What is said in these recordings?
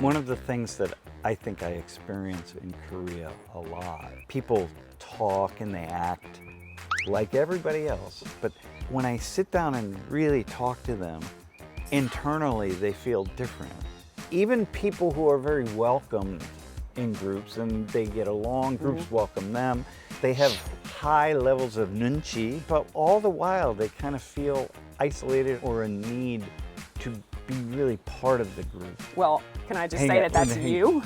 One of the things that I think I experience in Korea a lot, people talk and they act like everybody else, but when I sit down and really talk to them, internally they feel different. Even people who are very welcomed in groups and they get along, groups welcome them, they have high levels of nunchi, but all the while they kind of feel isolated or a need to be really part of the group. Well, can I just say that that's you?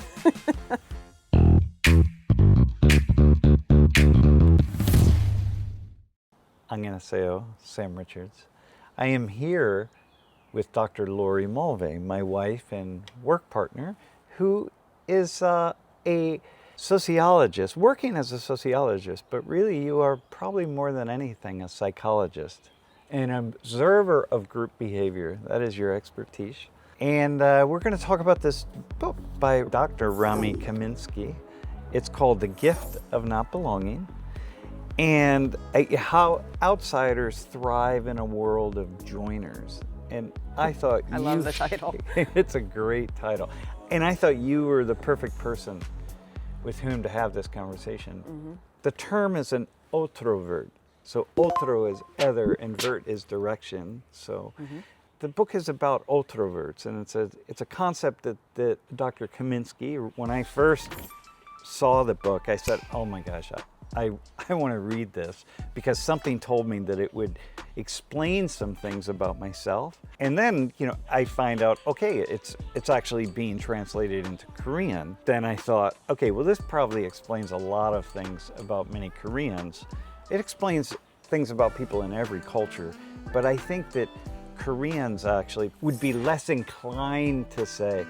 안녕하세요, Sam Richards. I am here with Dr. Lori Mulvey, my wife and work partner, who is a sociologist, working as a sociologist, but really you are probably more than anything a psychologist, an observer of group behavior. That is your expertise. And we're going to talk about this book by Dr. Rami Kaminsky. It's called The Gift of Not Belonging, and how outsiders thrive in a world of joiners. And I thought I love the title. It's a great title. And I thought you were the perfect person with whom to have this conversation. The term is an otrovert. So otro is other and vert is direction. So the book is about otroverts, and it's a concept that Dr. Kaminsky, when I first saw the book, I said, oh my gosh, I want to read this, because something told me that it would explain some things about myself. And then, I find out, okay, it's actually being translated into Korean. Then I thought, okay, well, this probably explains a lot of things about many Koreans. It explains things about people in every culture, but I think that Koreans actually would be less inclined to say,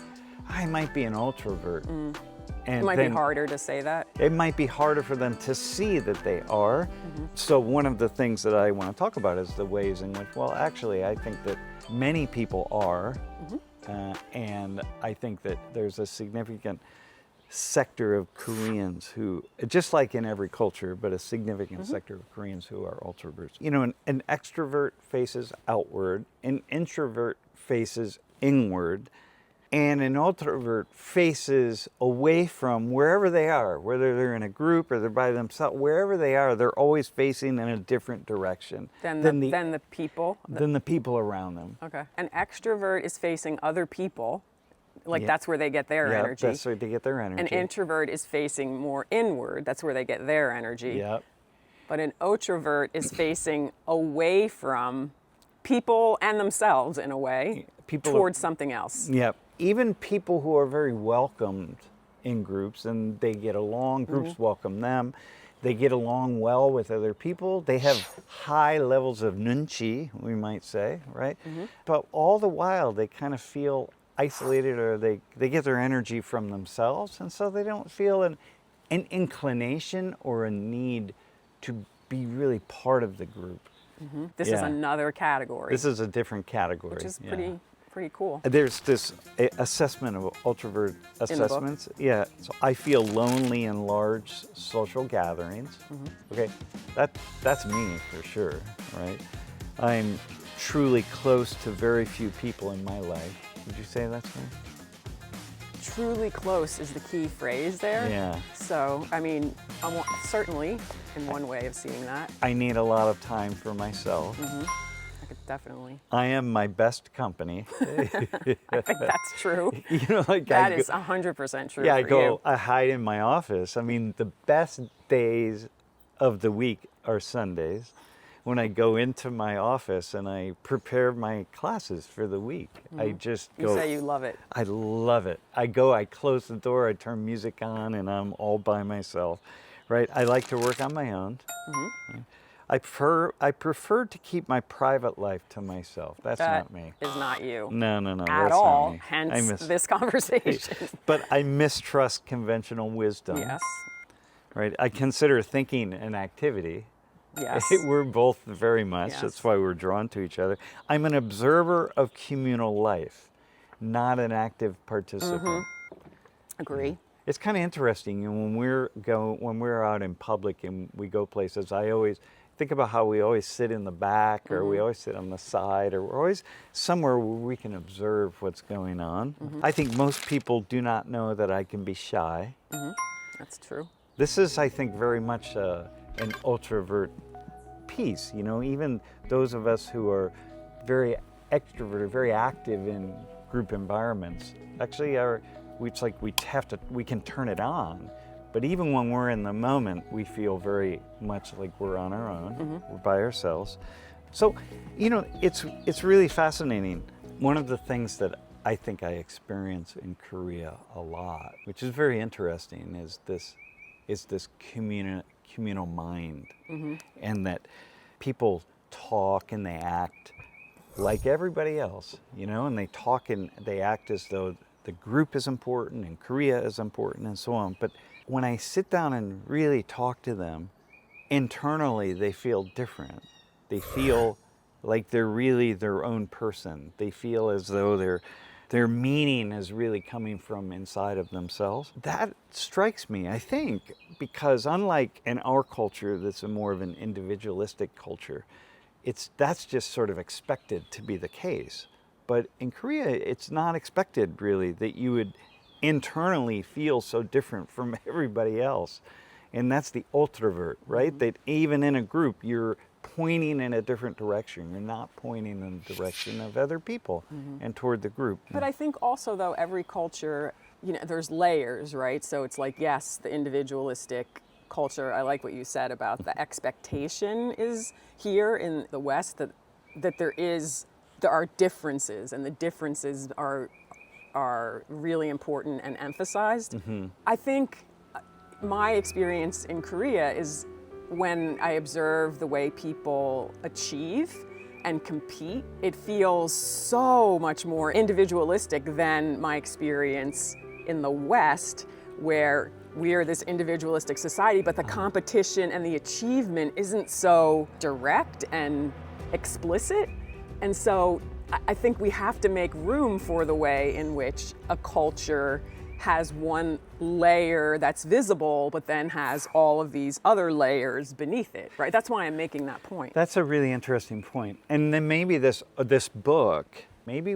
I might be an ultravert. And it might be harder to say that. It might be harder for them to see that they are. So one of the things that I want to talk about is the ways in which, well, actually, I think that many people are, and I think that there's a significant sector of Koreans who, just like in every culture, but a significant sector of Koreans who are ultraverts. An extrovert faces outward, an introvert faces inward, and an ultravert faces away from wherever they are, whether they're in a group or they're by themselves, wherever they are, they're always facing in a different direction than the people around them. Okay. An extrovert is facing other people, that's where they get their energy. That's where they get their energy. An introvert is facing more inward, that's where they get their energy. Yep. But an outrovert is facing away from people and themselves in a way, towards something else. Yep. Even people who are very welcomed in groups and they get along, groups welcome them, they get along well with other people, they have high levels of nunchi, we might say, right? But all the while they kind of feel isolated, or they get their energy from themselves, and so they don't feel an inclination or a need to be really part of the group. This is another category. This is a different category. Which is pretty cool. There's this assessment of ultravert assessments. Yeah, so I feel lonely in large social gatherings. Okay, that's me for sure, right? I'm truly close to very few people in my life. Would you say that's me? Truly close is the key phrase there. Yeah. So, certainly in one way of seeing that. I need a lot of time for myself. I could definitely. I am my best company. I think that's true. That that is 100% true. Yeah, I hide in my office. The best days of the week are Sundays, when I go into my office and I prepare my classes for the week. I just go. You say you love it. I love it. I close the door, I turn music on, and I'm all by myself, right? I like to work on my own. I prefer to keep my private life to myself. That's not me. Is not you. No. At That's all. not me. Hence this conversation. But I mistrust conventional wisdom. Yes. Right. I consider thinking an activity. Yes. We're both very much. Yes. That's why we're drawn to each other. I'm an observer of communal life, not an active participant. Agree. It's kind of interesting when we're out in public and we go places. I always think about how we always sit in the back or we always sit on the side or we're always somewhere where we can observe what's going on. I think most people do not know that I can be shy. That's true. This is, I think, very much an ultravert piece. You know, even those of us who are very extroverted, very active in group environments, actually it's like we can turn it on. But even when we're in the moment, we feel very much like we're on our own, we're by ourselves. So, you know, it's really fascinating. One of the things that I think I experience in Korea a lot, which is very interesting, is this communal mind, and that people talk and they act like everybody else, you know, and they talk and they act as though the group is important and Korea is important and so on. But when I sit down and really talk to them, internally they feel different. They feel like they're really their own person. They feel as though their meaning is really coming from inside of themselves. That strikes me, I think, because unlike in our culture that's more of an individualistic culture, that's just sort of expected to be the case. But in Korea, it's not expected really that you would internally feel so different from everybody else. And that's the ultravert, right? That even in a group, you're pointing in a different direction. You're not pointing in the direction of other people and toward the group. But I think also, though, every culture, you know, there's layers, right? So it's like, yes, the individualistic culture, I like what you said about the expectation is here in the West that there are differences, and the differences are really important and emphasized. I think my experience in Korea is when I observe the way people achieve and compete, it feels so much more individualistic than my experience in the West, where we are this individualistic society, but the competition and the achievement isn't so direct and explicit. And so I think we have to make room for the way in which a culture has one layer that's visible, but then has all of these other layers beneath it, right? That's why I'm making that point. That's a really interesting point. And then maybe this book, maybe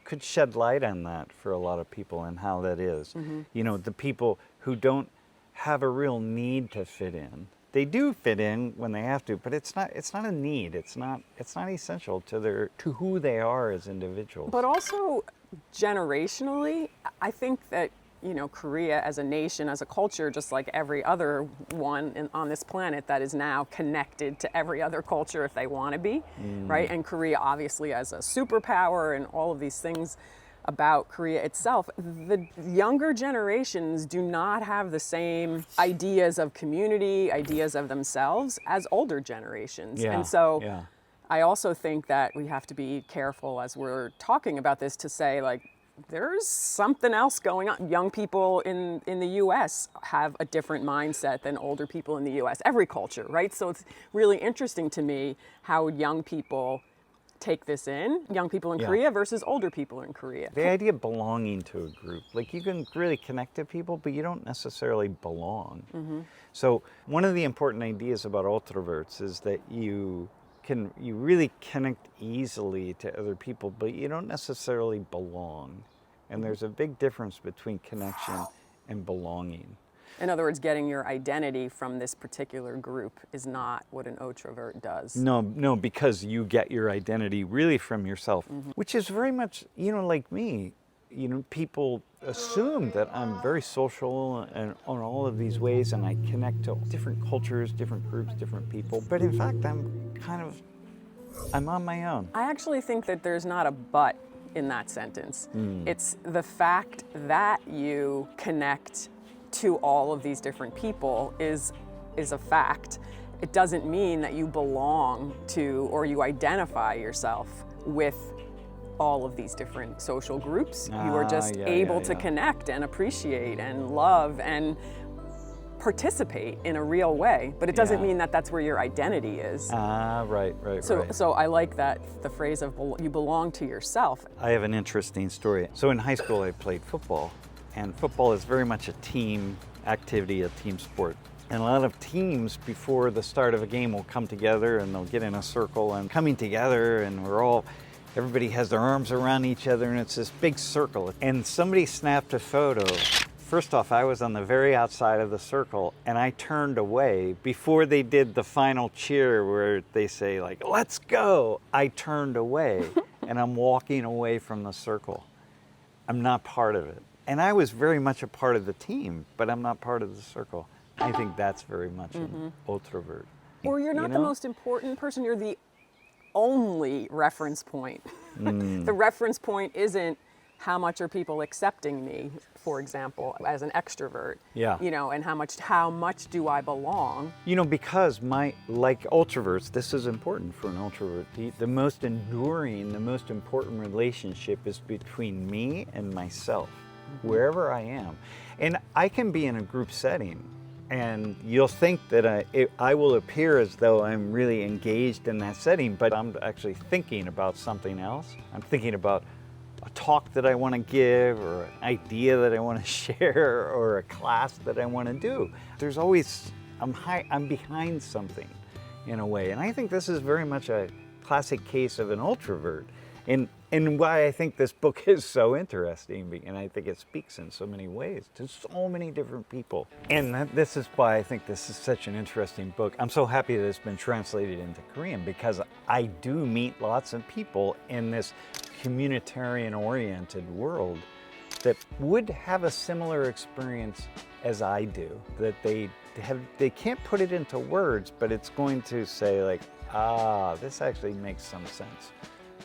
could shed light on that for a lot of people and how that is. You know, the people who don't have a real need to fit in. They do fit in when they have to, but it's not a need. It's not essential to who they are as individuals. But also generationally, I think that, you know, Korea as a nation, as a culture, just like every other one on this planet that is now connected to every other culture if they want to be, right? And Korea obviously as a superpower and all of these things about Korea itself, the younger generations do not have the same ideas of community, ideas of themselves as older generations. And so I also think that we have to be careful as we're talking about this to say, like, there's something else going on. Young people in the US have a different mindset than older people in the US, every culture, right? So it's really interesting to me how young people take this in, young people in Korea versus older people in Korea. The idea of belonging to a group, like you can really connect to people, but you don't necessarily belong. So one of the important ideas about ultraverts is that you really connect easily to other people, but you don't necessarily belong. And there's a big difference between connection and belonging. In other words, getting your identity from this particular group is not what an ultravert does. No, because you get your identity really from yourself, which is very much, you know, like me. You know, people assume that I'm very social and on all of these ways, and I connect to different cultures, different groups, different people. But in fact, I'm on my own. I actually think that there's not a but in that sentence. It's the fact that you connect to all of these different people is a fact. It doesn't mean that you belong to or you identify yourself with all of these different social groups. You are just able to connect and appreciate and love and participate in a real way, but it doesn't mean that that's where your identity is. Right. So I like that, the phrase of you belong to yourself. I have an interesting story. So in high school, I played football, and football is very much a team activity, a team sport. And a lot of teams before the start of a game will come together and they'll get in a circle and coming together and everybody has their arms around each other and it's this big circle. And somebody snapped a photo. First off, I was on the very outside of the circle and I turned away before they did the final cheer where they say like, let's go. I turned away and I'm walking away from the circle. I'm not part of it. And I was very much a part of the team, but I'm not part of the circle. I think that's very much an introvert. Or you're not the most important person, you're the only reference point. The reference point isn't how much are people accepting me, for example, as an extrovert. Yeah. And how much do I belong? Because like introverts, this is important for an introvert. The most enduring, the most important relationship is between me and myself, wherever I am. And I can be in a group setting and you'll think that I will appear as though I'm really engaged in that setting, but I'm actually thinking about something else. I'm thinking about a talk that I want to give or an idea that I want to share or a class that I want to do. There's always, I'm behind something in a way. And I think this is very much a classic case of an introvert. And why I think this book is so interesting, and I think it speaks in so many ways to so many different people. And this is why I think this is such an interesting book. I'm so happy that it's been translated into Korean because I do meet lots of people in this communitarian-oriented world that would have a similar experience as I do, that they can't put it into words, but it's going to say like, this actually makes some sense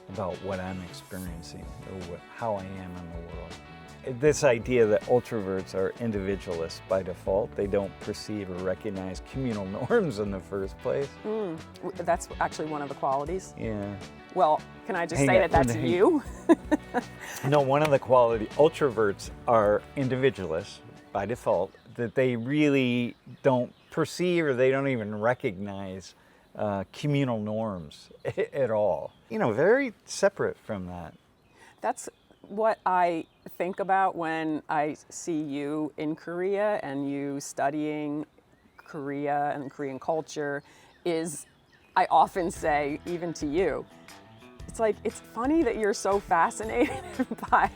about what I'm experiencing or how I am in the world. This idea that introverts are individualists by default, they don't perceive or recognize communal norms in the first place. That's actually one of the qualities. Yeah. Well, can I just say that that's you? No, one of the qualities, introverts are individualists by default, that they really don't perceive or they don't even recognize communal norms at all. Very separate from that. That's what I think about when I see you in Korea and you studying Korea and Korean culture is I often say, even to you, it's funny that you're so fascinated by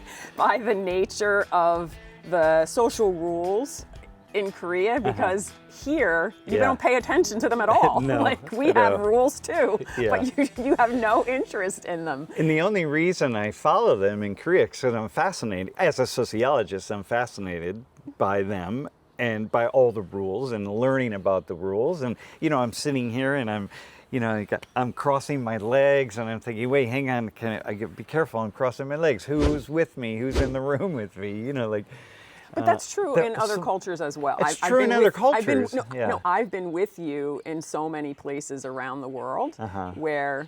the nature of the social rules in Korea because here you don't pay attention to them at all. No, we have rules too, Yeah. but you have no interest in them. And the only reason I follow them in Korea is because I'm fascinated. As a sociologist, I'm fascinated by them and by all the rules and learning about the rules. And, I'm sitting here and I'm crossing my legs and I'm thinking, wait, hang on, be careful, I'm crossing my legs. Who's with me? Who's in the room with me? But that's true in other cultures as well. It's true in other cultures. I've been with you in so many places around the world where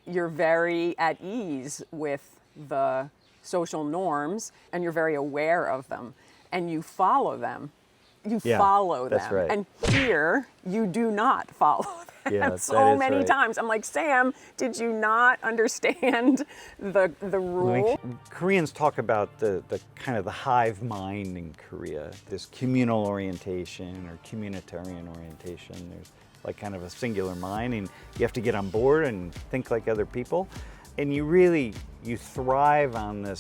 you're very at ease with the social norms and you're very aware of them and you follow them. That's right. And here, you do not follow them. Yeah, so many times. I'm like, Sam, did you not understand the rule? Koreans talk about the kind of the hive mind in Korea, this communal orientation or communitarian orientation. There's like kind of a singular mind and you have to get on board and think like other people. And you thrive on the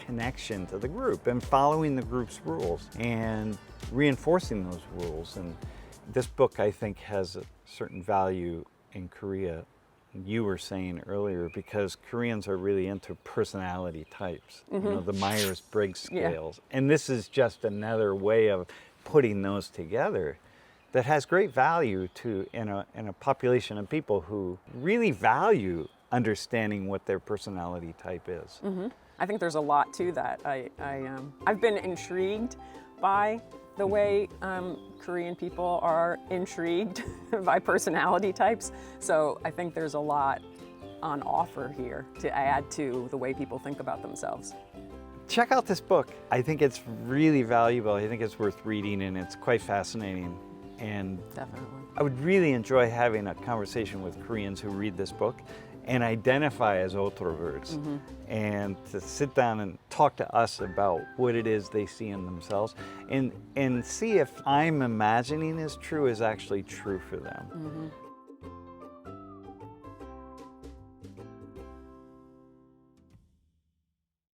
connection to the group and following the group's rules and reinforcing those rules. And this book, I think, has a certain value in Korea, you were saying earlier, because Koreans are really into personality types, the Myers-Briggs scales. Yeah. And this is just another way of putting those together that has great value in a population of people who really value understanding what their personality type is. I think there's a lot to that. I've been intrigued by the way Korean people are intrigued by personality types. So I think there's a lot on offer here to add to the way people think about themselves. Check out this book. I think it's really valuable. I think it's worth reading and it's quite fascinating. And Definitely. I would really enjoy having a conversation with Koreans who read this book and identify as introverts and to sit down and talk to us about what it is they see in themselves and see if I'm imagining is true is actually true for them.